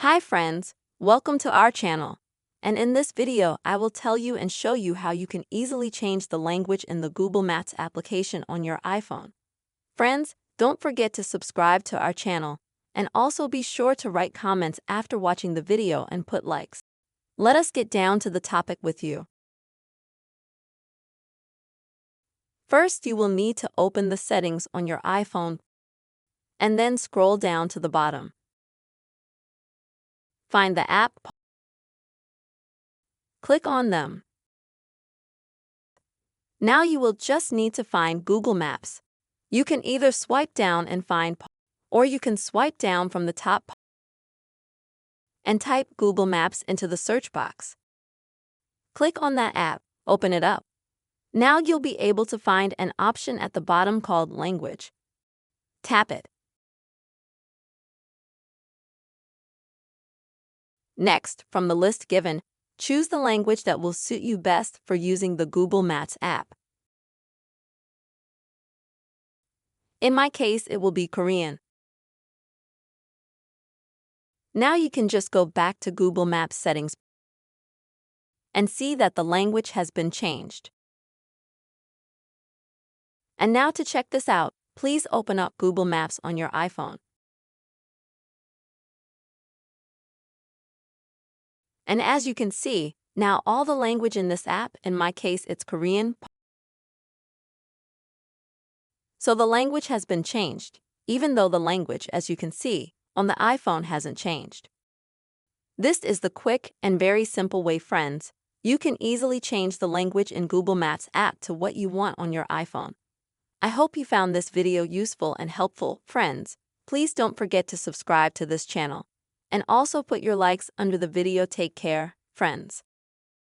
Hi friends, welcome to our channel. And in this video, I will tell you and show you how you can easily change the language in the Google Maps application on your iPhone. Friends, don't forget to subscribe to our channel, and also be sure to write comments after watching the video and put likes. Let us get down to the topic with you. First, you will need to open the settings on your iPhone and then scroll down to the bottom. Find the app. Click on them. Now you will just need to find Google Maps. You can either swipe down and find, or you can swipe down from the top and type Google Maps into the search box. Click on that app, open it up. Now you'll be able to find an option at the bottom called Language. Tap it. Next, from the list given, choose the language that will suit you best for using the Google Maps app. In my case, it will be Korean. Now you can just go back to Google Maps settings and see that the language has been changed. And now to check this out, please open up Google Maps on your iPhone. And as you can see, now all the language in this app, in my case it's Korean, so the language has been changed, even though the language, as you can see, on the iPhone hasn't changed. This is the quick and very simple way, friends. You can easily change the language in Google Maps app to what you want on your iPhone. I hope you found this video useful and helpful, friends. Please don't forget to subscribe to this channel. And also put your likes under the video. Take care, friends.